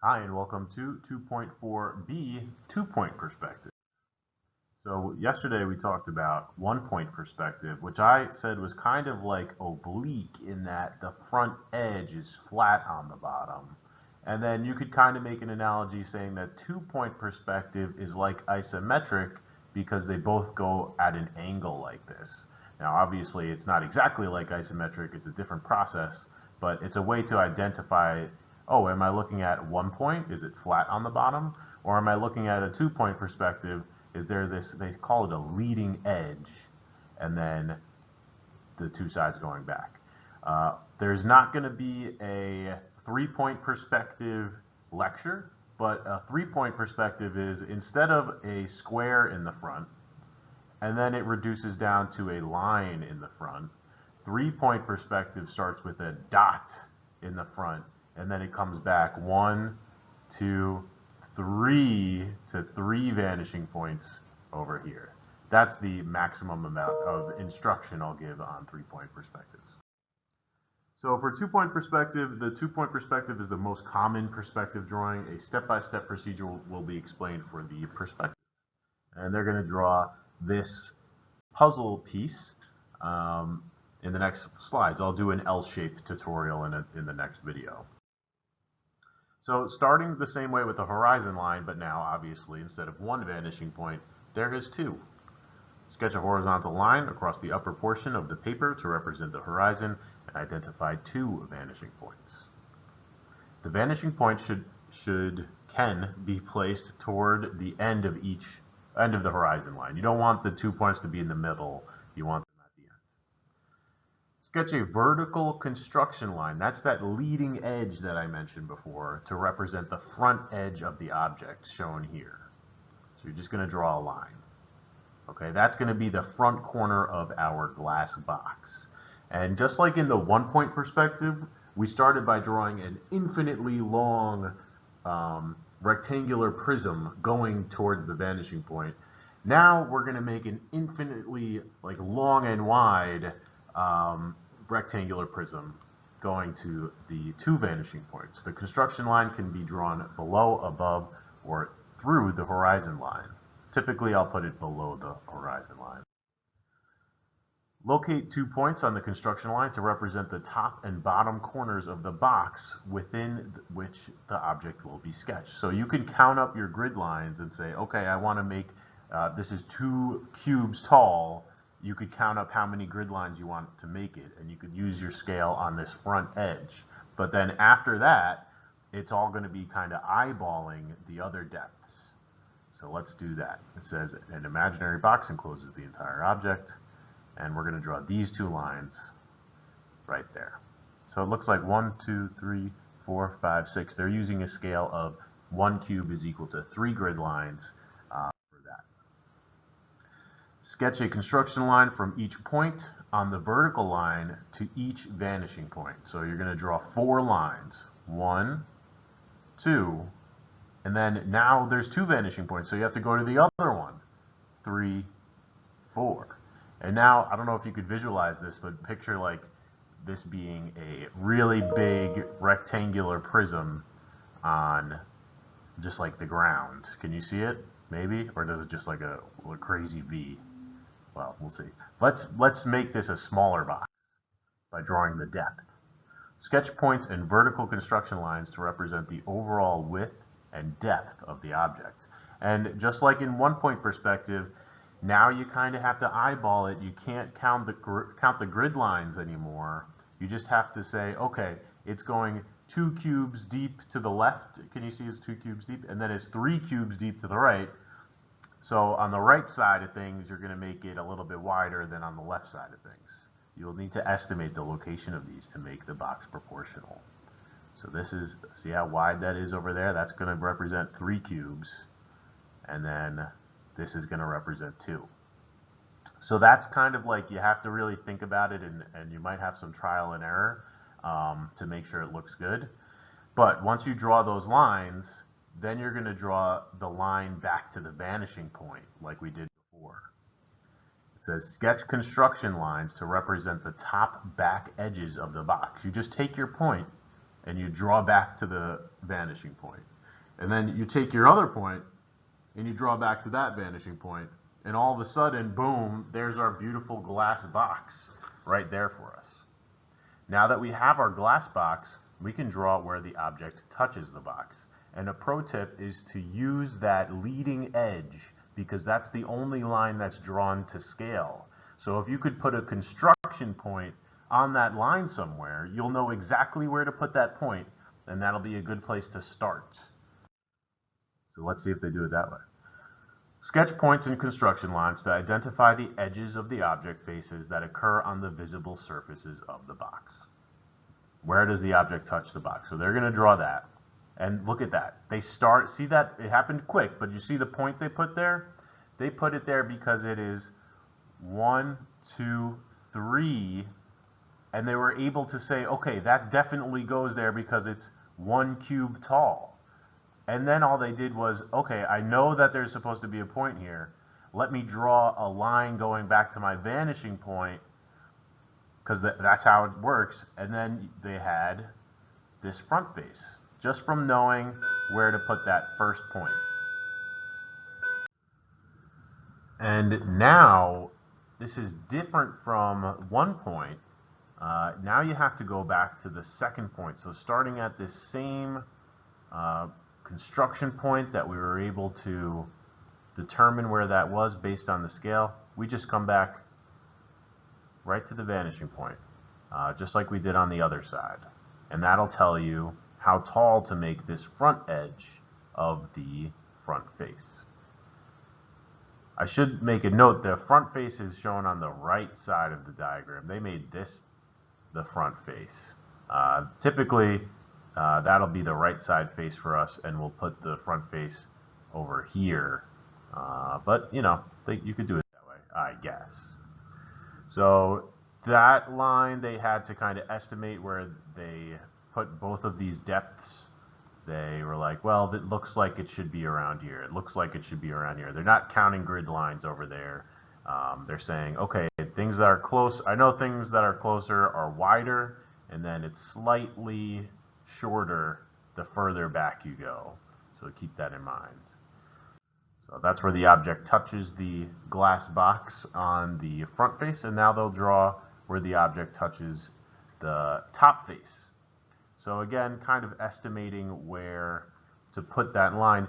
Hi, and welcome to 2.4b, two-point perspective. So yesterday we talked about one-point perspective, which I said was kind of like oblique in that the front edge is flat on the bottom. And then you could kind of make an analogy saying that two-point perspective is like isometric because they both go at an angle like this. Now, obviously, it's not exactly like isometric, it's a different process, but it's a way to identify, oh, am I looking at one point? Is it flat on the bottom? Or am I looking at a two-point perspective? Is there this, they call it a leading edge, and then the two sides going back. There's not going to be a three-point perspective lecture, but a three-point perspective is instead of a square in the front, and then it reduces down to a line in the front, three-point perspective starts with a dot in the front, and then it comes back 1, 2, 3 to 3 vanishing points over here. That's the maximum amount of instruction I'll give on three-point perspectives. So for two-point perspective, the two-point perspective is the most common perspective drawing. A step-by-step procedure will be explained for the perspective. And they're going to draw this puzzle piece in the next slides. I'll do an L-shaped tutorial in the next video. So starting the same way with the horizon line, but now obviously instead of one vanishing point, there is two. Sketch a horizontal line across the upper portion of the paper to represent the horizon and identify two vanishing points. The vanishing point can be placed toward the end of the horizon line. You don't want the 2 points to be in the middle. You want them at the end. Sketch a vertical construction line. That's that leading edge that I mentioned before to represent the front edge of the object shown here. So you're just going to draw a line. Okay, that's going to be the front corner of our glass box. And just like in the one-point perspective, we started by drawing an infinitely long rectangular prism going towards the vanishing point. Now we're going to make an infinitely long and wide rectangular prism going to the two vanishing points. The construction line can be drawn below, above, or through the horizon line. Typically, I'll put it below the horizon line. Locate 2 points on the construction line to represent the top and bottom corners of the box within which the object will be sketched. So you can count up your grid lines and say, okay, I want to make, this is 2 cubes tall. You could count up how many grid lines you want to make it, and you could use your scale on this front edge. But then after that, it's all going to be kind of eyeballing the other depths. So let's do that. It says an imaginary box encloses the entire object, and we're going to draw these 2 lines right there. So it looks like 1, 2, 3, 4, 5, 6. They're using a scale of 1 cube is equal to 3 grid lines for that. Sketch a construction line from each point on the vertical line to each vanishing point. So you're going to draw 4 lines. 1, 2, and then now there's 2 vanishing points, so you have to go to the other one. 3, 4. And now, I don't know if you could visualize this, but picture like this being a really big rectangular prism on just like the ground. Can you see it? Maybe? Or does it just like a crazy V? Well, we'll see. Let's make this a smaller box by drawing the depth. Sketch points and vertical construction lines to represent the overall width and depth of the object. And just like in one-point perspective, now you kind of have to eyeball it. You can't count the grid lines anymore. You just have to say, okay, it's going 2 cubes deep to the left. Can you see it's 2 cubes deep? And then it's 3 cubes deep to the right. So on the right side of things, you're going to make it a little bit wider than on the left side of things. You'll need to estimate the location of these to make the box proportional. So this is, see how wide that is over there? That's going to represent 3 cubes. And then this is going to represent 2. So that's kind of like you have to really think about it, and you might have some trial and error to make sure it looks good. But once you draw those lines, then you're going to draw the line back to the vanishing point like we did before. It says sketch construction lines to represent the top back edges of the box. You just take your point and you draw back to the vanishing point. And then you take your other point and you draw back to that vanishing point, and all of a sudden, boom, there's our beautiful glass box right there for us. Now that we have our glass box, we can draw where the object touches the box. And a pro tip is to use that leading edge, because that's the only line that's drawn to scale. So if you could put a construction point on that line somewhere, you'll know exactly where to put that point, and that'll be a good place to start. So let's see if they do it that way. Sketch points and construction lines to identify the edges of the object faces that occur on the visible surfaces of the box. Where does the object touch the box? So they're going to draw that. And look at that. They start, see that? It happened quick, but you see the point they put there? They put it there because it is 1, 2, 3, and they were able to say, okay, that definitely goes there because it's 1 cube tall. And then all they did was, okay, I know that there's supposed to be a point here. Let me draw a line going back to my vanishing point, because that's how it works. And then they had this front face, just from knowing where to put that first point. And now, this is different from 1 point. Now you have to go back to the second point. So starting at this same construction point that we were able to determine where that was based on the scale, we just come back right to the vanishing point, just like we did on the other side. And that'll tell you how tall to make this front edge of the front face. I should make a note, the front face is shown on the right side of the diagram. They made this the front face. Typically, that'll be the right side face for us, and we'll put the front face over here. But, you know, you could do it that way, I guess. So that line, they had to kind of estimate where they put both of these depths. They were like, well, it looks like it should be around here. It looks like it should be around here. They're not counting grid lines over there. They're saying, okay, things that are close, I know things that are closer are wider, and then it's slightly shorter the further back you go. So keep that in mind. So that's where the object touches the glass box on the front face, and now they'll draw where the object touches the top face. So again, kind of estimating where to put that line.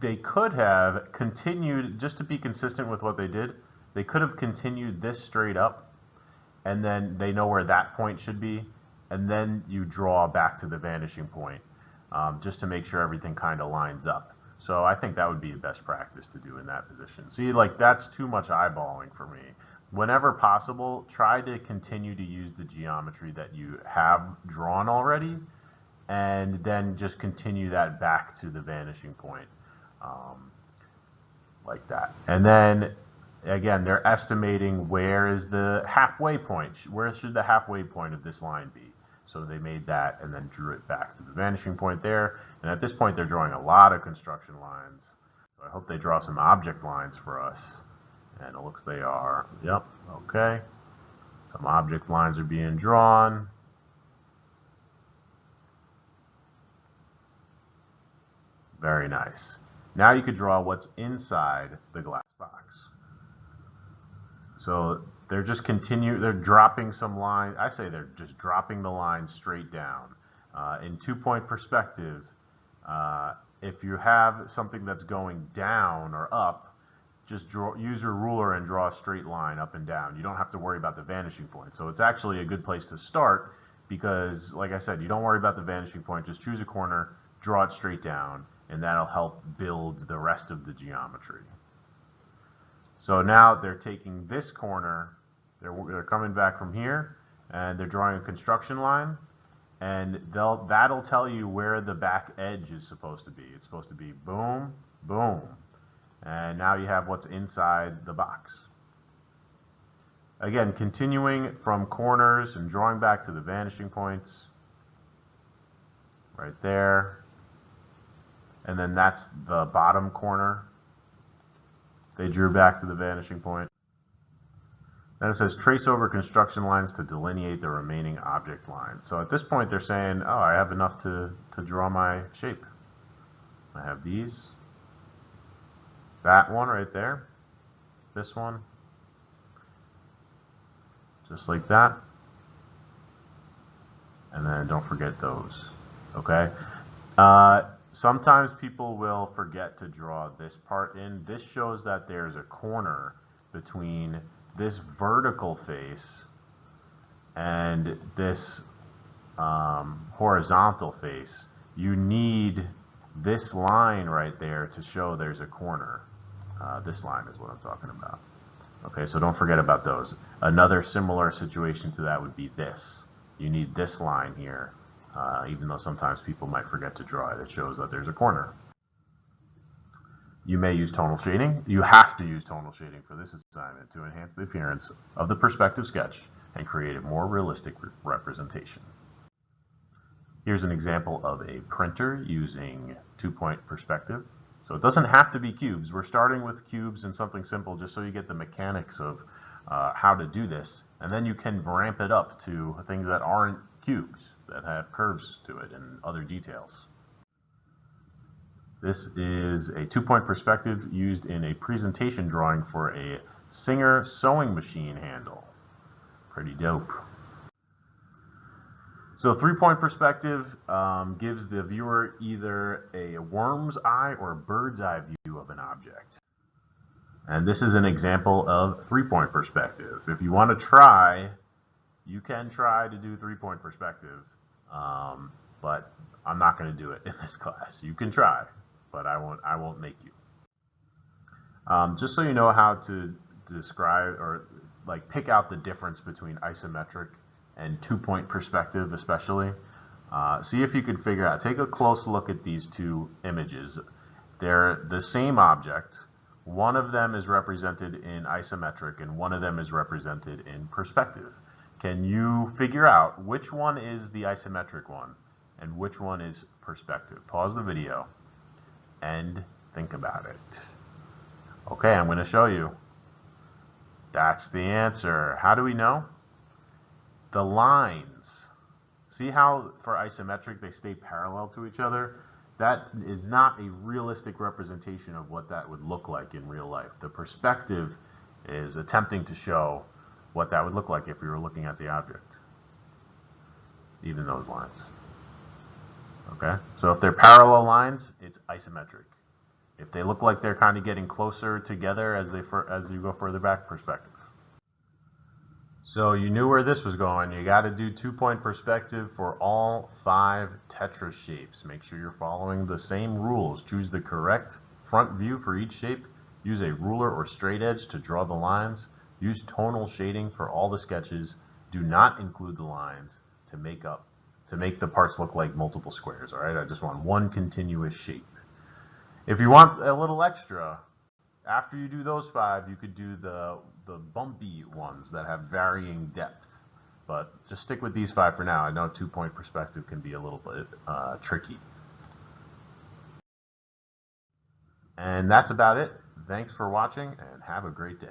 They could have continued, just to be consistent with what they did, they could have continued this straight up, and then they know where that point should be, and then you draw back to the vanishing point, just to make sure everything kind of lines up. So I think that would be the best practice to do in that position. See, like, that's too much eyeballing for me. Whenever possible, try to continue to use the geometry that you have drawn already, and then just continue that back to the vanishing point, like that. And then, again, they're estimating where is the halfway point. Where should the halfway point of this line be? So they made that and then drew it back to the vanishing point there. And at this point, they're drawing a lot of construction lines. So I hope they draw some object lines for us. And it looks they are. Yep, okay. Some object lines are being drawn. Very nice. Now you could draw what's inside the glass box. So they're just they're dropping some line. I say they're just dropping the line straight down. In 2-point perspective, if you have something that's going down or up, just use your ruler and draw a straight line up and down. You don't have to worry about the vanishing point. So it's actually a good place to start because, like I said, you don't worry about the vanishing point. Just choose a corner, draw it straight down, and that'll help build the rest of the geometry. So now they're taking this corner, they're coming back from here, and they're drawing a construction line, and that'll tell you where the back edge is supposed to be. It's supposed to be boom, boom. And now you have what's inside the box. Again, continuing from corners and drawing back to the vanishing points. Right there. And then that's the bottom corner. They drew back to the vanishing point. Then it says trace over construction lines to delineate the remaining object lines. So at this point they're saying, oh, I have enough to draw my shape. I have these, that one right there, this one, just like that, and then don't forget those, okay? Sometimes people will forget to draw this part in. This shows that there's a corner between this vertical face and this horizontal face. You need this line right there to show there's a corner. This line is what I'm talking about. Okay, so don't forget about those. Another similar situation to that would be this. You need this line here, even though sometimes people might forget to draw it. It shows that there's a corner. You may use tonal shading. You have to use tonal shading for this assignment to enhance the appearance of the perspective sketch and create a more realistic representation. Here's an example of a printer using 2-point perspective. So it doesn't have to be cubes. We're starting with cubes and something simple just so you get the mechanics of how to do this. And then you can ramp it up to things that aren't cubes, that have curves to it and other details. This is a 2-point perspective used in a presentation drawing for a Singer sewing machine handle. Pretty dope. So 3-point perspective gives the viewer either a worm's eye or a bird's eye view of an object. And this is an example of 3-point perspective. If you want to try, you can try to do 3-point perspective, but I'm not going to do it in this class. You can try, but I won't make you. Just so you know how to describe or like pick out the difference between isometric and 2-point perspective, especially. See if you can figure out. Take a close look at these two images. They're the same object. One of them is represented in isometric and one of them is represented in perspective. Can you figure out which one is the isometric one and which one is perspective? Pause the video and think about it. Okay, I'm going to show you. That's the answer. How do we know? The lines. See how for isometric they stay parallel to each other? That is not a realistic representation of what that would look like in real life. The perspective is attempting to show what that would look like if we were looking at the object. Even those lines. Okay? So if they're parallel lines, it's isometric. If they look like they're kind of getting closer together as you go further back, perspective. So you knew where this was going. You got to do 2-point perspective for all 5 tetra shapes. Make sure you're following the same rules. Choose the correct front view for each shape. Use a ruler or straight edge to draw the lines. Use tonal shading for all the sketches. Do not include the lines to make the parts look like multiple squares. All right, I just want one continuous shape. If you want a little extra, after you do those 5, you could do the bumpy ones that have varying depth. But just stick with these 5 for now. I know 2-point perspective can be a little bit tricky. And that's about it. Thanks for watching and have a great day.